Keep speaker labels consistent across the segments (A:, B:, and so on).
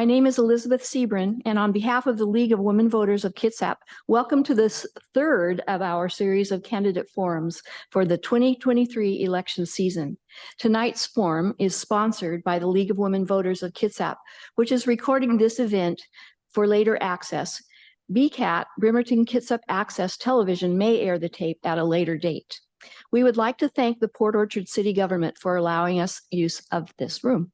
A: My name is Elizabeth Sebrin, and on behalf of the League of Women Voters of Kitsap, welcome to this third of our series of candidate forums for the 2023 election season. Tonight's forum is sponsored by the League of Women Voters of Kitsap, which is recording this event for later access. BKAT, Bremerton Kitsap Access Television, may air the tape at a later date. We would like to thank the Port Orchard City Government for allowing us use of this room.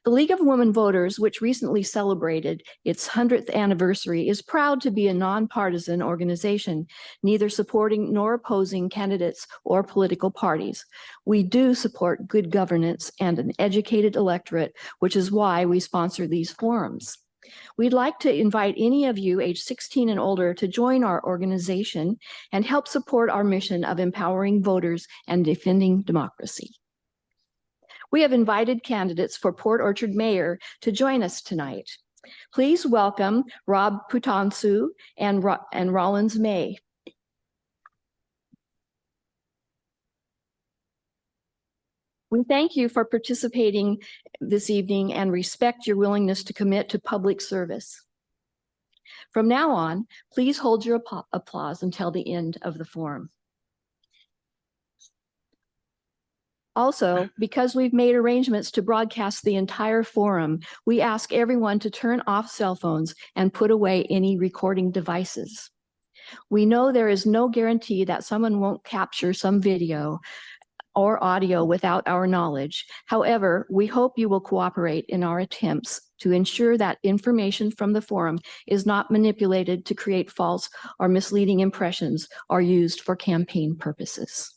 A: The League of Women Voters, which recently celebrated its 100th anniversary, is proud to be a nonpartisan organization, neither supporting nor opposing candidates or political parties. We do support good governance and an educated electorate, which is why we sponsor these forums. We'd like to invite any of you age 16 and older to join our organization and help support our mission of empowering voters and defending democracy. We have invited candidates for Port Orchard Mayor to join us tonight. Please welcome Putaansuu and Rawlins Maye. We thank you for participating this evening and respect your willingness to commit to public service. From now on, please hold your applause until the end of the forum. Also, because we've made arrangements to broadcast the entire forum, we ask everyone to turn off cell phones and put away any recording devices. We know there is no guarantee that someone won't capture some video or audio without our knowledge. However, we hope you will cooperate in our attempts to ensure that information from the forum is not manipulated to create false or misleading impressions or used for campaign purposes.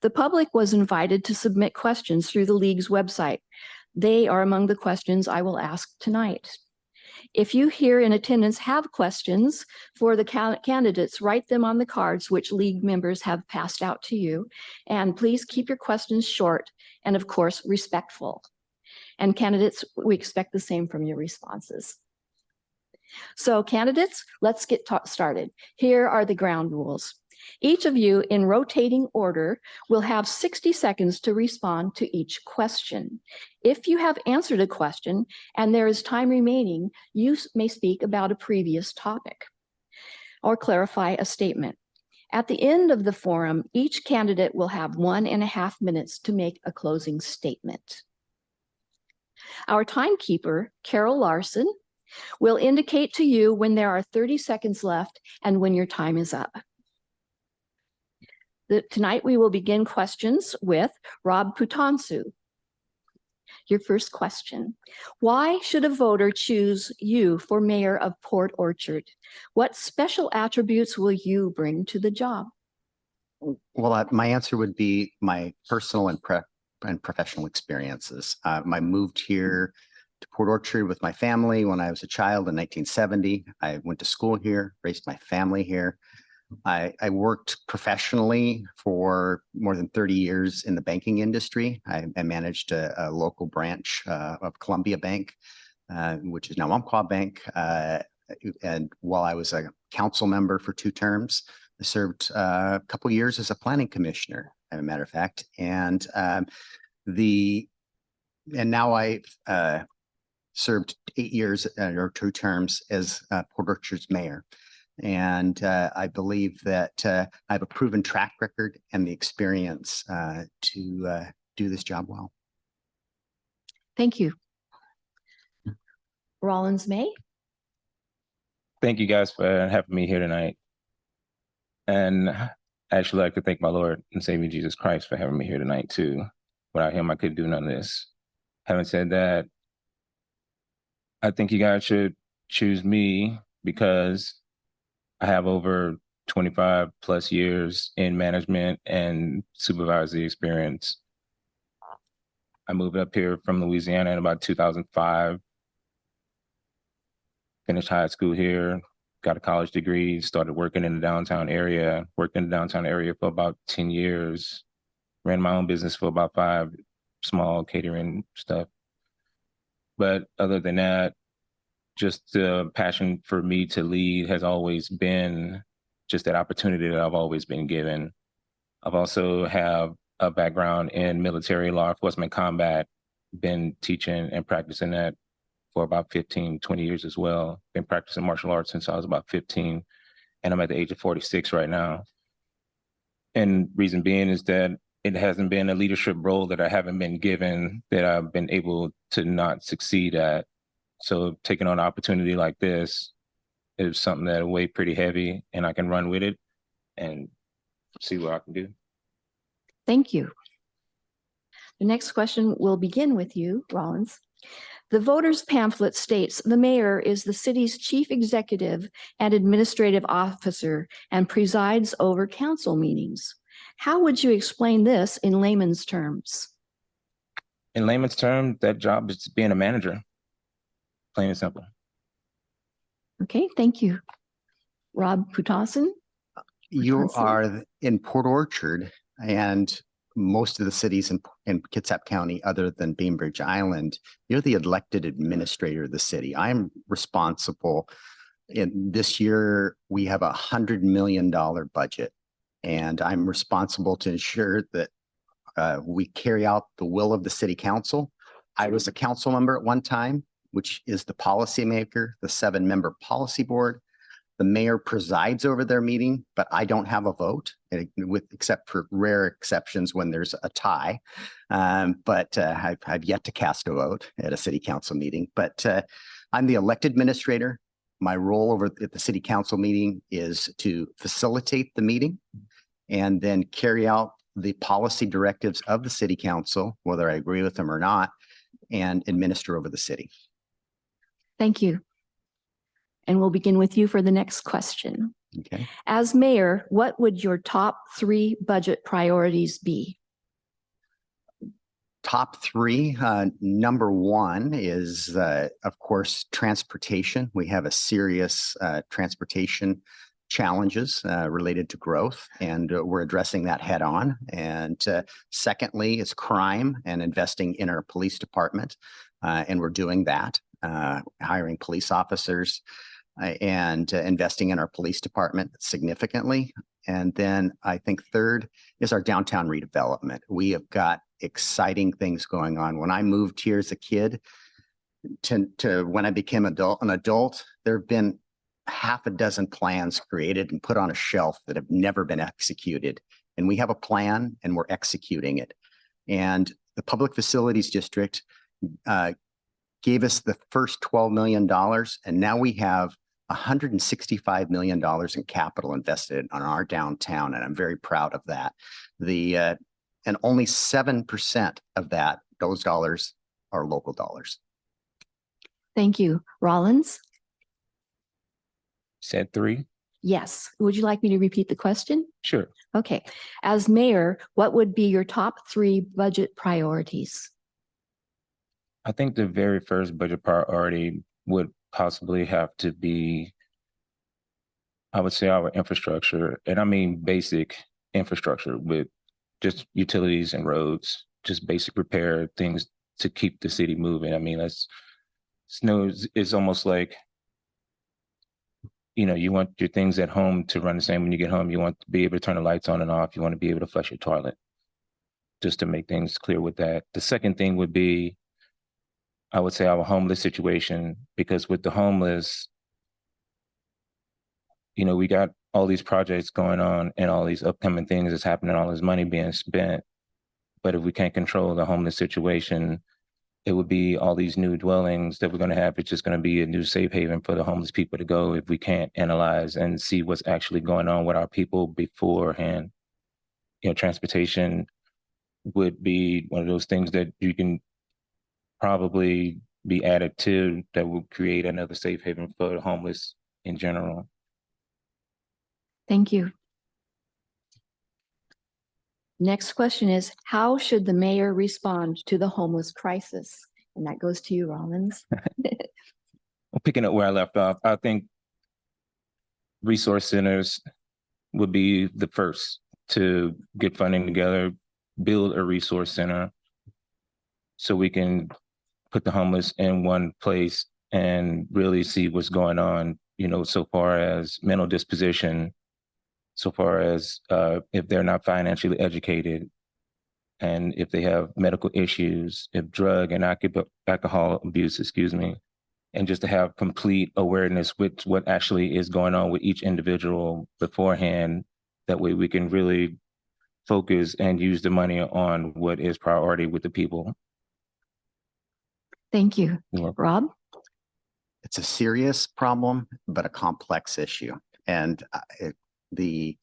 A: The public was invited to submit questions through the League's website. They are among the questions I will ask tonight. If you here in attendance have questions for the candidates, write them on the cards which League members have passed out to you. And please keep your questions short and, of course, respectful. And candidates, we expect the same from your responses. So candidates, let's get started. Here are the ground rules. Each of you, in rotating order, will have 60 seconds to respond to each question. If you have answered a question and there is time remaining, you may speak about a previous topic or clarify a statement. At the end of the forum, each candidate will have 1.5 minutes to make a closing statement. Our timekeeper, Carol Larson, will indicate to you when there are 30 seconds left and when your time is up. Tonight, we will begin questions with Putaansuu. Your first question: why should a voter choose you for mayor of Port Orchard? What special attributes will you bring to the job?
B: Well, my answer would be my personal and professional experiences. I moved here to Port Orchard with my family when I was a child in 1970. I went to school here, raised my family here. I worked professionally for more than 30 years in the banking industry. I managed a local branch of Columbia Bank, which is now Umpqua Bank. And while I was a council member for 2 terms, I served a couple years as a planning commissioner, as a matter of fact. And now I've served 8 years or 2 terms as Port Orchard's mayor. And I believe that I have a proven track record and the experience to do this job well.
A: Thank you. Rawlins Maye.
C: Thank you guys for having me here tonight. And actually, I'd like to thank my Lord and Savior Jesus Christ for having me here tonight too. Without him, I couldn't do none of this. Having said that, I think you guys should choose me because I have over 25 plus years in management and supervisory experience. I moved up here from Louisiana in about 2005, finished high school here, got a college degree, started working in the downtown area, worked in the downtown area for about 10 years, ran my own business for about 5, small catering stuff. But other than that, just the passion for me to lead has always been just that opportunity that I've always been given. I've also have a background in military law enforcement combat, been teaching and practicing that for about 15, 20 years as well. Been practicing martial arts since I was about 15, and I'm at the age of 46 right now. And reason being is that it hasn't been a leadership role that I haven't been given that I've been able to not succeed at. So taking on an opportunity like this is something that weighed pretty heavy, and I can run with it and see what I can do.
A: Thank you. The next question will begin with you, Rawlins. The voters pamphlet states the mayor is the city's chief executive and administrative officer and presides over council meetings. How would you explain this in layman's terms?
C: In layman's terms, that job is being a manager, plain and simple.
A: Okay, thank you. Rob Putaansuu?
B: You
A: Putaansuu.
B: are in Port Orchard, and most of the cities in Kitsap County, other than Bainbridge Island, you're the elected administrator of the city. I'm responsible. In this year, we have $100 million budget, and I'm responsible to ensure that we carry out the will of the city council. I was a council member at one time, which is the policymaker, the 7-member policy board. The mayor presides over their meeting, but I don't have a vote, except for rare exceptions when there's a tie. But I've yet to cast a vote at a city council meeting. But I'm the elected administrator. My role over at the city council meeting is to facilitate the meeting and then carry out the policy directives of the city council, whether I agree with them or not, and administer over the city.
A: Thank you. And we'll begin with you for the next question.
B: Okay.
A: As mayor, what would your top 3 budget priorities be?
B: Top 3, number 1 is, of course, transportation. We have a serious transportation challenges related to growth, and we're addressing that head on. And secondly, is crime and investing in our police department. And we're doing that, hiring police officers and investing in our police department significantly. And then I think third is our downtown redevelopment. We have got exciting things going on. When I moved here as a kid to when I became an adult, there have been half a dozen plans created and put on a shelf that have never been executed. And we have a plan and we're executing it. And the Public Facilities District gave us the first $12 million, and now we have $165 million in capital invested on our downtown, and I'm very proud of that. And only 7% of those dollars are local dollars.
A: Thank you. Rawlins?
C: Said 3?
A: Yes. Would you like me to repeat the question?
C: Sure.
A: Okay. As mayor, what would be your top 3 budget priorities?
C: I think the very first budget priority would possibly have to be, I would say, our infrastructure. And I mean basic infrastructure with just utilities and roads, just basic repair things to keep the city moving. I mean, it's almost like, you know, you want your things at home to run the same when you get home. You want to be able to turn the lights on and off. You want to be able to flush your toilet, just to make things clear with that. The second thing would be, I would say, our homeless situation, because with the homeless, you know, we got all these projects going on and all these upcoming things that's happening, all this money being spent. But if we can't control the homeless situation, it would be all these new dwellings that we're going to have. It's just going to be a new safe haven for the homeless people to go if we can't analyze and see what's actually going on with our people beforehand. You know, transportation would be one of those things that you can probably be added to that will create another safe haven for the homeless in general.
A: Thank you. Next question is, how should the mayor respond to the homeless crisis? And that goes to you, Rawlins.
C: Picking up where I left off, I think resource centers would be the first to get funding together, build a resource center so we can put the homeless in one place and really see what's going on, you know, so far as mental disposition, so far as if they're not financially educated, and if they have medical issues, if drug and alcohol abuse, and just to have complete awareness with what actually is going on with each individual beforehand. That way we can really focus and use the money on what is priority with the people.
A: Thank you.
C: You're welcome.
A: Rob?
B: It's a serious problem, but a complex issue. And there's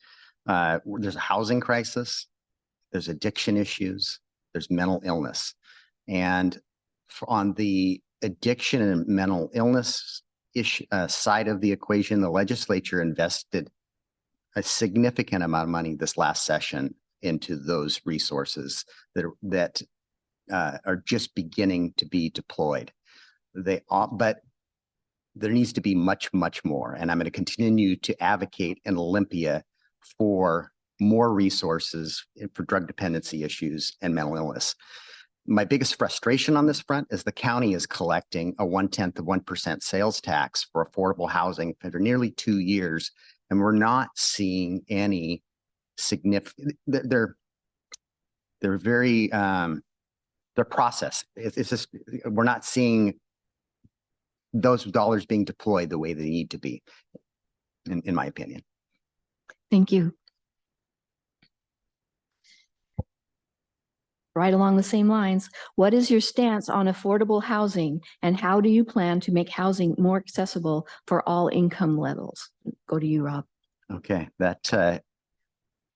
B: a housing crisis, there's addiction issues, there's mental illness. And on the addiction and mental illness issue side of the equation, the legislature invested a significant amount of money this last session into those resources that are just beginning to be deployed. But there needs to be much, much more. And I'm going to continue to advocate in Olympia for more resources for drug dependency issues and mental illness. My biggest frustration on this front is the county is collecting a 0.1% sales tax for affordable housing for nearly 2 years, and we're not seeing any significant. They're very their process. It's just we're not seeing those dollars being deployed the way they need to be, in my opinion.
A: Thank you. Right along the same lines, what is your stance on affordable housing, and how do you plan to make housing more accessible for all income levels? Go to you, Rob.
B: Okay, that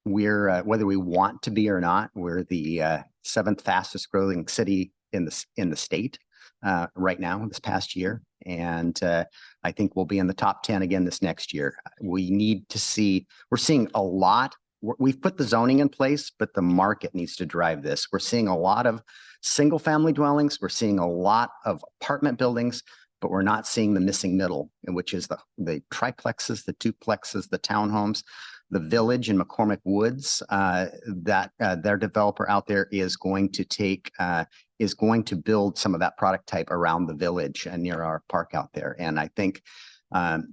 B: we're whether we want to be or not, we're the 7th fastest growing city in the state right now this past year, and I think we'll be in the top 10 again this next year. We need to see. We're seeing a lot. We've put the zoning in place, but the market needs to drive this. We're seeing a lot of single family dwellings. We're seeing a lot of apartment buildings, but we're not seeing the missing middle, which is the triplexes, the duplexes, the townhomes. The Village in McCormick Woods, that their developer out there is going to build some of that product type around the Village and near our park out there. And I think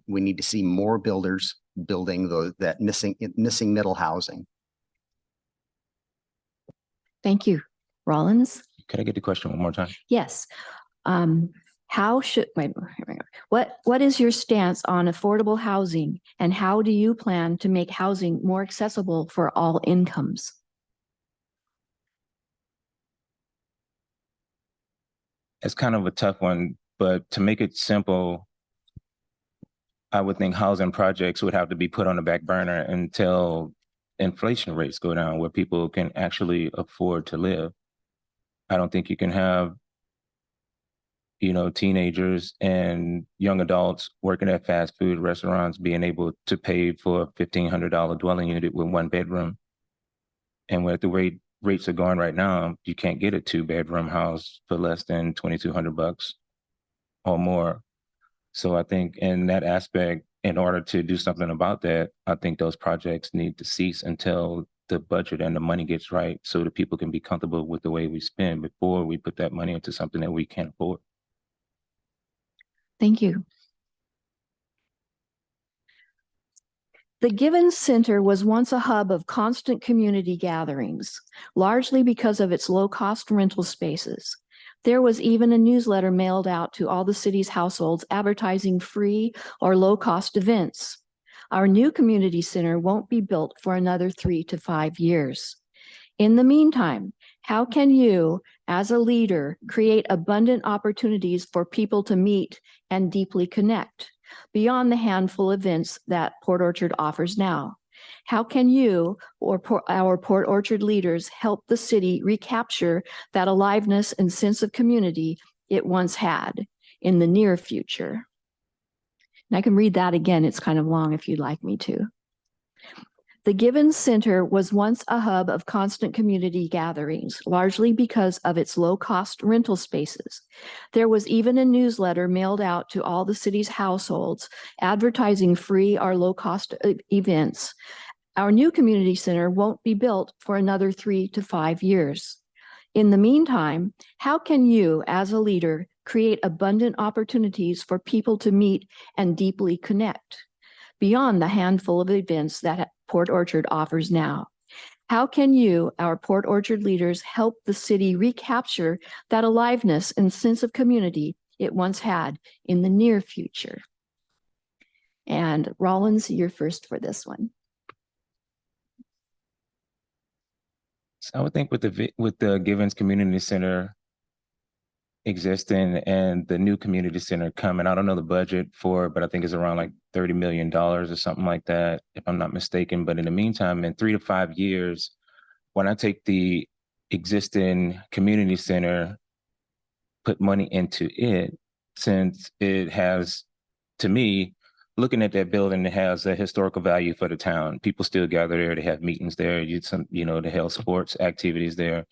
B: we need to see more builders building that missing middle housing.
A: Thank you. Rawlins?
C: Can I get the question one more time?
A: Yes. What is your stance on affordable housing, and how do you plan to make housing more accessible for all incomes?
C: It's kind of a tough one, but to make it simple, I would think housing projects would have to be put on the back burner until inflation rates go down, where people can actually afford to live. I don't think you can have, teenagers and young adults working at fast food restaurants being able to pay for a $1,500 dwelling unit with 1 bedroom. And with the rates are going right now, you can't get a 2-bedroom house for less than $2,200 or more. So I think in that aspect, in order to do something about that, I think those projects need to cease until the budget and the money gets right, so that people can be comfortable with the way we spend before we put that money into something that we can't afford.
A: Thank you. The Givens Center was once a hub of constant community gatherings, largely because of its low-cost rental spaces. There was even a newsletter mailed out to all the city's households advertising free or low-cost events. Our new community center won't be built for another 3 to 5 years. In the meantime, how can you, as a leader, create abundant opportunities for people to meet and deeply connect beyond the handful of events that Port Orchard offers now? How can you or our Port Orchard leaders help the city recapture that aliveness and sense of community it once had in the near future? And I can read that again. It's kind of long if you'd like me to. The Givens Center was once a hub of constant community gatherings, largely because of its low-cost rental spaces. There was even a newsletter mailed out to all the city's households advertising free or low-cost events. Our new community center won't be built for another 3 to 5 years. In the meantime, how can you, as a leader, create abundant opportunities for people to meet and deeply connect beyond the handful of events that Port Orchard offers now? How can you, our Port Orchard leaders, help the city recapture that aliveness and sense of community it once had in the near future? And Rawlins, you're first for this one.
C: So I would think with the Givens Community Center existing and the new community center coming, I don't know the budget for it, but I think it's around like $30 million or something like that, if I'm not mistaken. But in the meantime, in 3 to 5 years, when I take the existing community center, put money into it, since it has, to me, looking at that building, it has a historical value for the town. People still gather there. They have meetings there. They held sports activities there.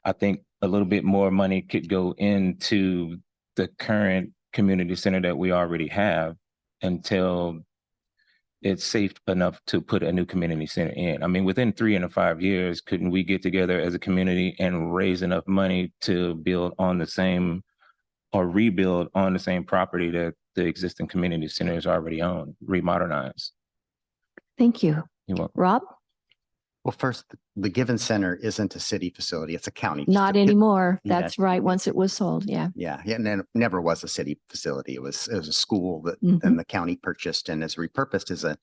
C: I think a little bit more money could go into the current community center that we already have until it's safe enough to put a new community center in. I mean, within 3 and 5 years, couldn't we get together as a community and raise enough money to build on the same or rebuild on the same property that the existing community center is already on, remodernize?
A: Thank you.
C: You're welcome.
A: Rob?
B: Well, first, the Given Center isn't a city facility. It's a county.
A: Not
B: facility.
A: anymore.
B: Yeah.
A: That's right. Once it was sold. Yeah.
B: Yeah, and it never was a city facility. It was a school that
A: Mhm.
B: then the county purchased and is repurposed as a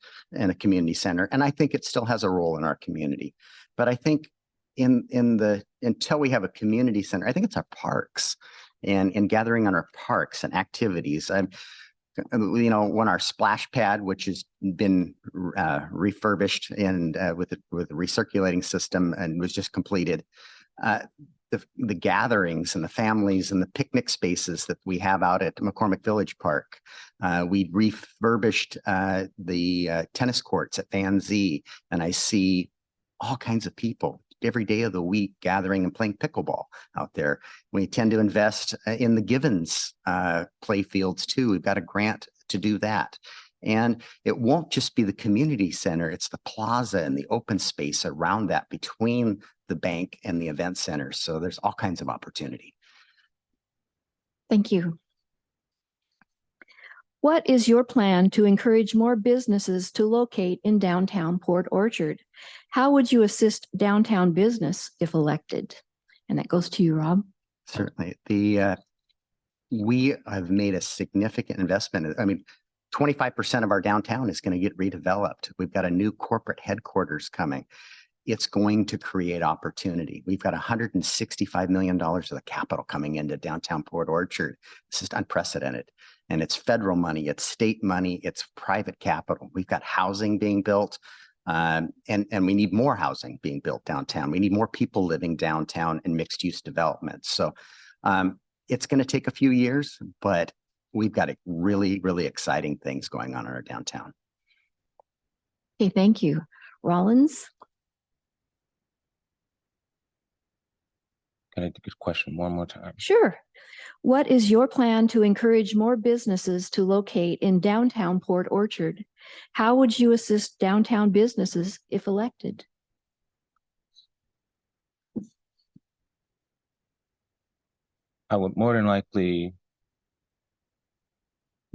B: community center. And I think it still has a role in our community. But I think until we have a community center, I think it's our parks and gathering on our parks and activities. When our splash pad, which has been refurbished and with a recirculating system and was just completed, the gatherings and the families and the picnic spaces that we have out at McCormick Village Park. We refurbished the tennis courts at Van Zee, and I see all kinds of people every day of the week gathering and playing pickleball out there. We tend to invest in the Givens play fields too. We've got a grant to do that. And it won't just be the community center, it's the plaza and the open space around that between the bank and the event center. So there's all kinds of opportunity.
A: Thank you. What is your plan to encourage more businesses to locate in downtown Port Orchard? How would you assist downtown business if elected? And that goes to you, Rob.
B: Certainly. We have made a significant investment. I mean, 25% of our downtown is going to get redeveloped. We've got a new corporate headquarters coming. It's going to create opportunity. We've got $165 million of the capital coming into downtown Port Orchard. This is unprecedented. And it's federal money, it's state money, it's private capital. We've got housing being built, and we need more housing being built downtown. We need more people living downtown in mixed use development. So it's going to take a few years, but we've got really, really exciting things going on in our downtown.
A: Okay, thank you. Rawlins?
C: Can I take this question one more time?
A: Sure. What is your plan to encourage more businesses to locate in downtown Port Orchard? How would you assist downtown businesses if elected?
C: I would more than likely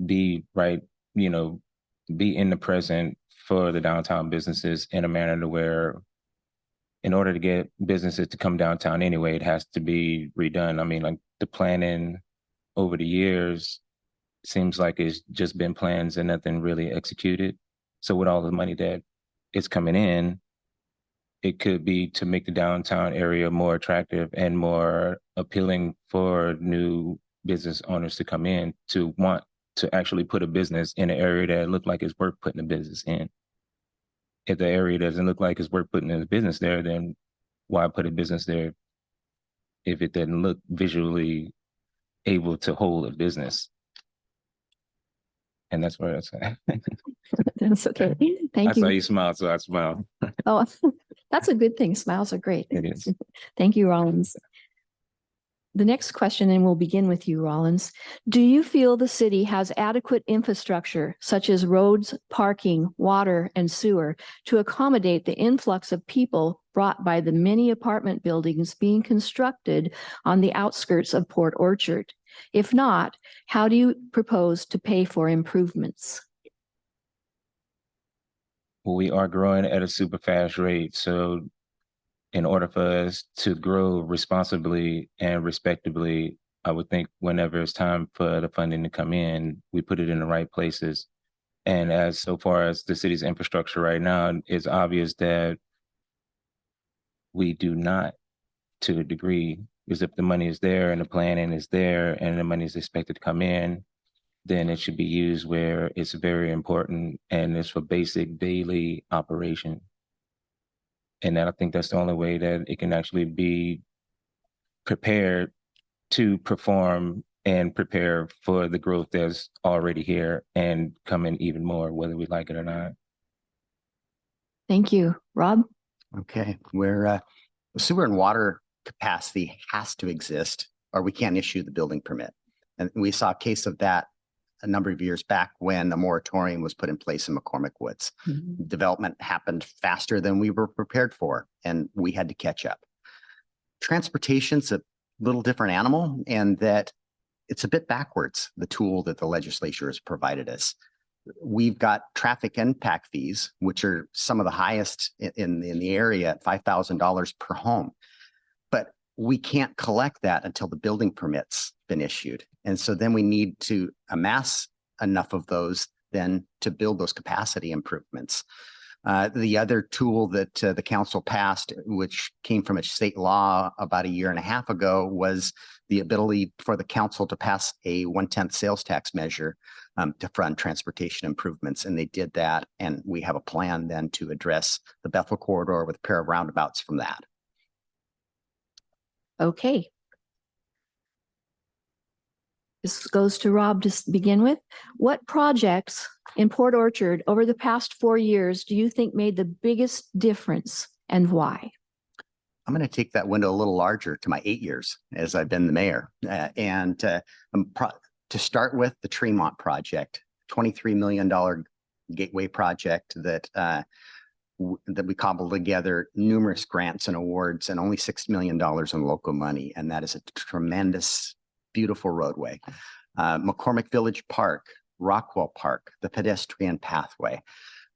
C: be be in the present for the downtown businesses in a manner to where, in order to get businesses to come downtown anyway, it has to be redone. I mean, like the planning over the years seems like it's just been plans and nothing really executed. So with all the money that is coming in, it could be to make the downtown area more attractive and more appealing for new business owners to come in to want to actually put a business in an area that look like it's worth putting a business in. If the area doesn't look like it's worth putting a business there, then why put a business there if it doesn't look visually able to hold a business? And that's where it's at.
A: That's okay. Thank
C: I saw
A: you.
C: you smile, so I smile.
A: Oh, that's a good thing. Smiles are great.
C: It is.
A: Thank you, Rawlins. The next question, and we'll begin with you, Rawlins. Do you feel the city has adequate infrastructure, such as roads, parking, water, and sewer, to accommodate the influx of people brought by the many apartment buildings being constructed on the outskirts of Port Orchard? If not, how do you propose to pay for improvements?
C: Well, we are growing at a super fast rate. So in order for us to grow responsibly and respectably, I would think whenever it's time for the funding to come in, we put it in the right places. And as so far as the city's infrastructure right now, it's obvious that we do not, to a degree, because if the money is there and the planning is there and the money is expected to come in, then it should be used where it's very important and it's for basic daily operation. And I think that's the only way that it can actually be prepared to perform and prepare for the growth that's already here and coming even more, whether we like it or not.
A: Thank you. Rob?
B: Okay, where sewer and water capacity has to exist or we can't issue the building permit. And we saw a case of that a number of years back when a moratorium was put in place in McCormick Woods. Development happened faster than we were prepared for, and we had to catch up. Transportation's a little different animal, and that it's a bit backwards, the tool that the legislature has provided us. We've got traffic impact fees, which are some of the highest in the area at $5,000 per home. But we can't collect that until the building permit's been issued. And so then we need to amass enough of those then to build those capacity improvements. The other tool that the council passed, which came from a state law about a year and a half ago, was the ability for the council to pass a 1/10 sales tax measure to fund transportation improvements. And they did that. And we have a plan then to address the Bethel corridor with a pair of roundabouts from that.
A: Okay. This goes to Rob to begin with. What projects in Port Orchard over the past 4 years do you think made the biggest difference and why?
B: I'm going to take that window a little larger to my 8 years as I've been the mayor. To start with, the Tremont project, $23 million gateway project that we cobbled together numerous grants and awards and only $6 million in local money. And that is a tremendous, beautiful roadway. McCormick Village Park, Rockwell Park, the pedestrian pathway.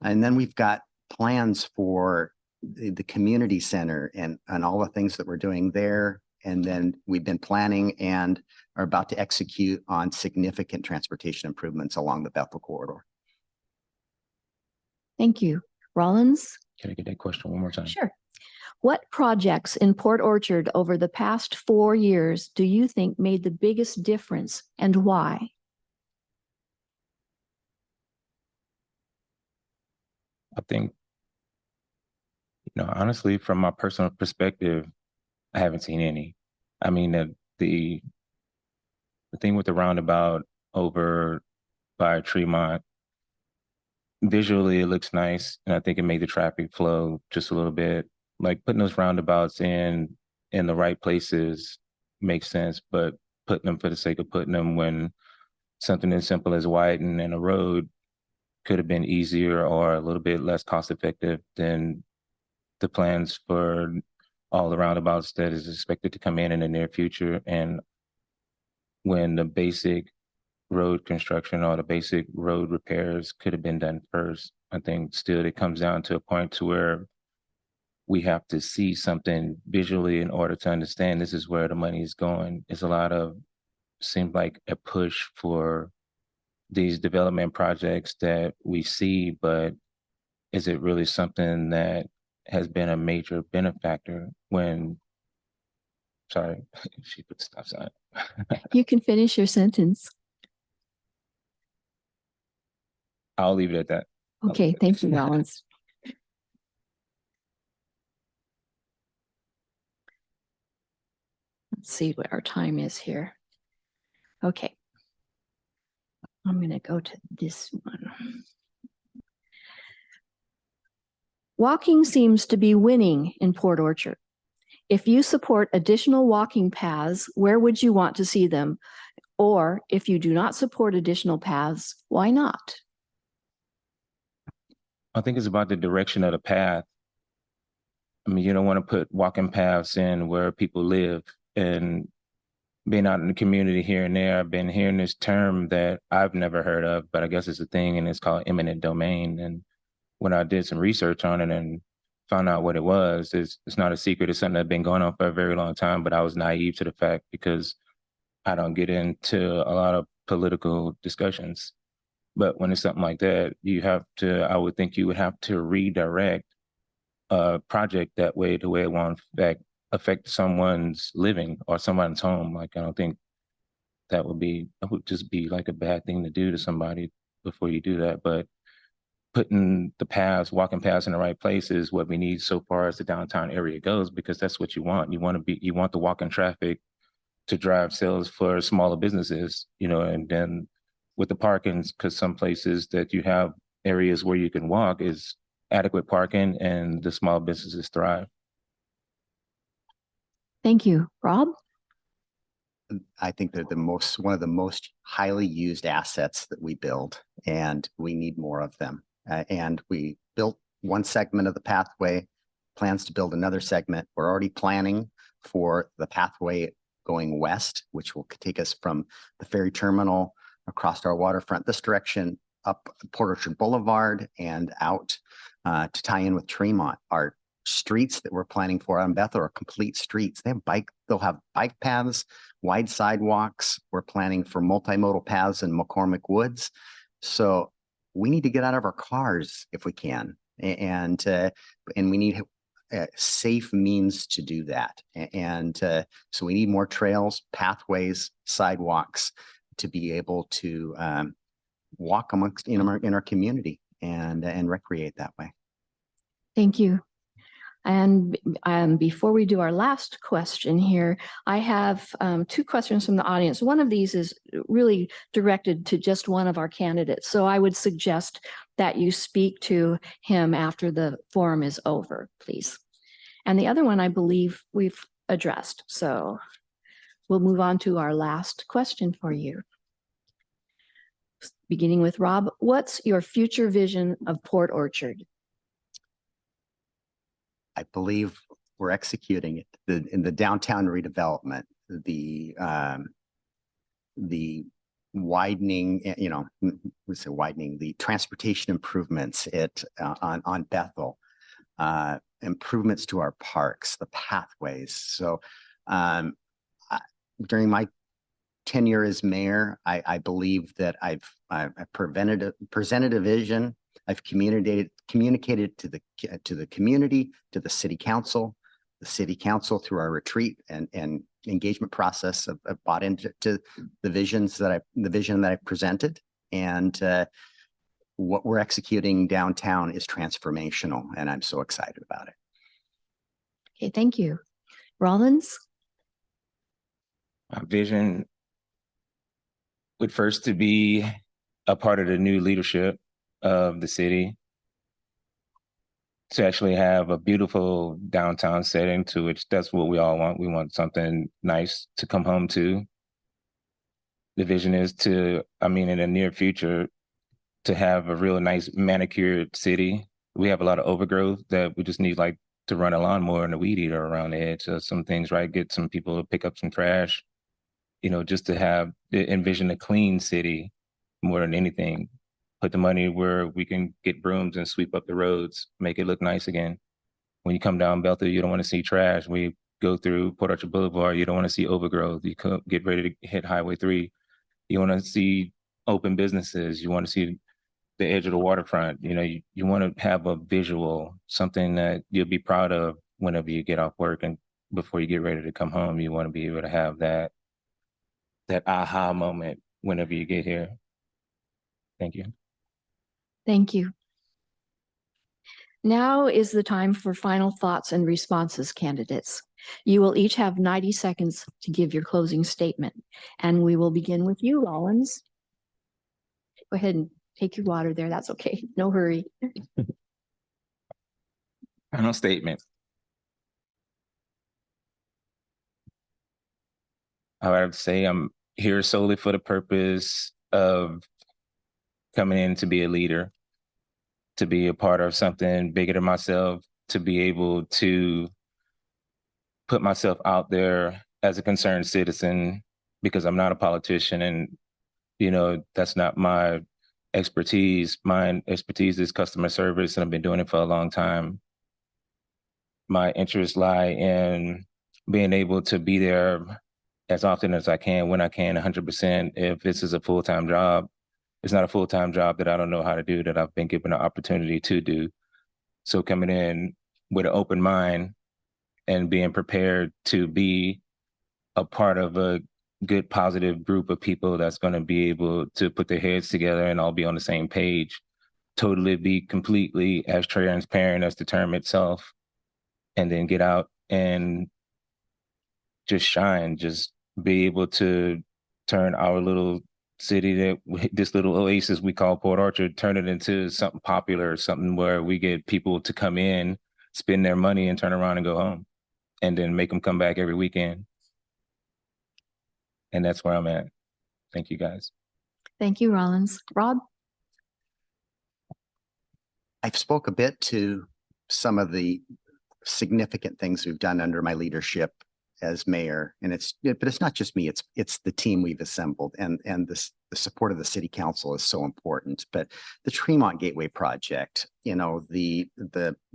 B: And then we've got plans for the community center and all the things that we're doing there. And then we've been planning and are about to execute on significant transportation improvements along the Bethel corridor.
A: Thank you. Rawlins?
C: Can I get that question one more time?
A: Sure. What projects in Port Orchard over the past 4 years do you think made the biggest difference and why?
C: I think, honestly, from my personal perspective, I haven't seen any. I mean, the thing with the roundabout over by Tremont, visually it looks nice, and I think it made the traffic flow just a little bit. Like putting those roundabouts in the right places makes sense, but putting them for the sake of putting them when something as simple as widening a road could have been easier or a little bit less cost effective than the plans for all the roundabouts that is expected to come in the near future. And when the basic road construction or the basic road repairs could have been done first, I think still it comes down to a point to where we have to see something visually in order to understand this is where the money is going. It's a lot of, seems like a push for these development projects that we see, but is it really something that has been a major benefactor when, sorry, she put the stop sign.
A: You can finish your sentence.
C: I'll leave it at that.
A: Okay, thank you, Rawlins. Let's see what our time is here. Okay. I'm going to go to this one. Walking seems to be winning in Port Orchard. If you support additional walking paths, where would you want to see them? Or if you do not support additional paths, why not?
C: I think it's about the direction of the path. I mean, you don't want to put walking paths in where people live. And being out in the community here and there, I've been hearing this term that I've never heard of, but I guess it's a thing, and it's called eminent domain. And when I did some research on it and found out what it was, it's not a secret. It's something that's been going on for a very long time, but I was naive to the fact because I don't get into a lot of political discussions. But when it's something like that, I would think you would have to redirect a project that way to where it won't affect someone's living or someone's home. Like, I don't think that would just be like a bad thing to do to somebody before you do that. But putting walking paths in the right place is what we need so far as the downtown area goes, because that's what you want. You want the walking traffic to drive sales for smaller businesses, and then with the parkings, because some places that you have areas where you can walk is adequate parking and the small businesses thrive.
A: Thank you. Rob?
B: I think they're one of the most highly used assets that we build, and we need more of them. And we built one segment of the pathway, plans to build another segment. We're already planning for the pathway going west, which will take us from the ferry terminal across our waterfront this direction, up Port Orchard Boulevard and out to tie in with Tremont. Our streets that we're planning for on Bethel are complete streets. They'll have bike paths, wide sidewalks. We're planning for multimodal paths in McCormick Woods. So we need to get out of our cars if we can, and we need safe means to do that. And so we need more trails, pathways, sidewalks to be able to walk amongst in our community and recreate that way.
A: Thank you. And before we do our last question here, I have two questions from the audience. One of these is really directed to just one of our candidates. So I would suggest that you speak to him after the forum is over, please. And the other one, I believe we've addressed. So we'll move on to our last question for you. Beginning with Rob, what's your future vision of Port Orchard?
B: I believe we're executing it in the downtown redevelopment, the widening, the transportation improvements on Bethel, improvements to our parks, the pathways. So during my tenure as mayor, I believe that I've presented a vision. I've communicated to the community, to the city council through our retreat and engagement process have bought into the vision that I presented, and what we're executing downtown is transformational, and I'm so excited about it.
A: Okay, thank you. Rawlins?
C: My vision would first to be a part of the new leadership of the city, to actually have a beautiful downtown setting, to which that's what we all want. We want something nice to come home to. The vision is in the near future, to have a real nice manicured city. We have a lot of overgrowth that we just need to run a lawnmower and a weed eater around the edge of some things, right? Get some people to pick up some trash, just to envision a clean city more than anything. Put the money where we can get brooms and sweep up the roads, make it look nice again. When you come down Bethel, you don't want to see trash. When you go through Port Orchard Boulevard, you don't want to see overgrowth. You get ready to hit Highway 3. You want to see open businesses. You want to see the edge of the waterfront. You want to have a visual, something that you'll be proud of whenever you get off work and before you get ready to come home. You want to be able to have that aha moment whenever you get here. Thank you.
A: Thank you. Now is the time for final thoughts and responses, candidates. You will each have 90 seconds to give your closing statement, and we will begin with you, Rawlins. Go ahead and take your water there. That's okay. No hurry.
C: Final statement. I would have to say I'm here solely for the purpose of coming in to be a leader, to be a part of something bigger than myself, to be able to put myself out there as a concerned citizen, because I'm not a politician and, that's not my expertise. My expertise is customer service, and I've been doing it for a long time. My interests lie in being able to be there as often as I can, when I can, 100%. If this is a full-time job, it's not a full-time job that I don't know how to do, that I've been given an opportunity to do. So coming in with an open mind and being prepared to be a part of a good, positive group of people that's going to be able to put their heads together and all be on the same page, totally be completely as transparent as the term itself, and then get out and just shine, just be able to turn our little city, this little oasis we call Port Orchard, turn it into something popular, something where we get people to come in, spend their money, and turn around and go home, and then make them come back every weekend. And that's where I'm at. Thank you, guys.
A: Thank you, Rawlins. Rob?
B: I've spoke a bit to some of the significant things we've done under my leadership as mayor, and but it's not just me, it's the team we've assembled, and the support of the city council is so important. But the Tremont Gateway project, you know, the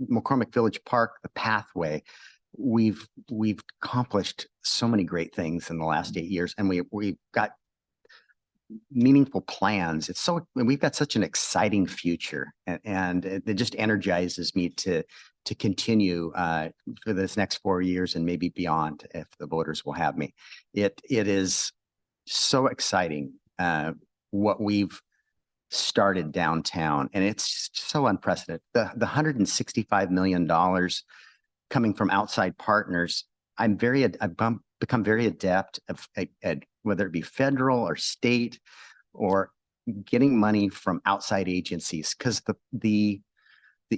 B: McCormick Village Park, the pathway, we've accomplished so many great things in the last 8 years, and we've got meaningful plans. We've got such an exciting future, and it just energizes me to continue for this next 4 years and maybe beyond, if the voters will have me. It is so exciting what we've started downtown, and it's so unprecedented. The $165 million coming from outside partners. I've become very adept at whether it be federal or state or getting money from outside agencies, because the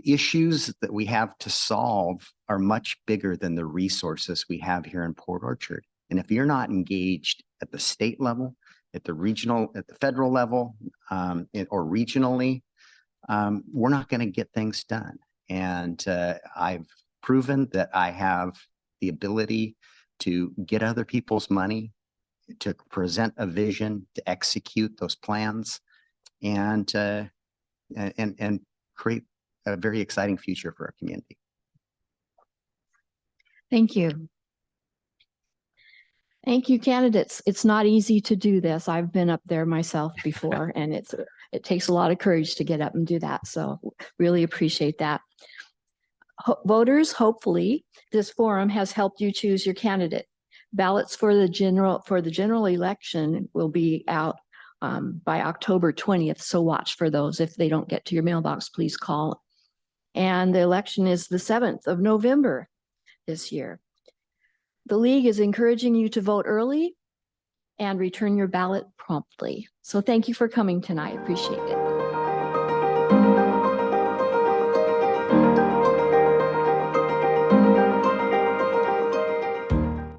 B: issues that we have to solve are much bigger than the resources we have here in Port Orchard. And if you're not engaged at the state level, at the regional, at the federal level, or regionally, we're not going to get things done. And I've proven that I have the ability to get other people's money, to present a vision, to execute those plans, and create a very exciting future for our community.
A: Thank you. Thank you, candidates. It's not easy to do this. I've been up there myself before, and it takes a lot of courage to get up and do that. So really appreciate that. Voters, hopefully this forum has helped you choose your candidate. Ballots for the general election will be out by October 20th. So watch for those. If they don't get to your mailbox, please call. And the election is the 7th of November this year. The League is encouraging you to vote early and return your ballot promptly. So thank you for coming tonight. Appreciate it.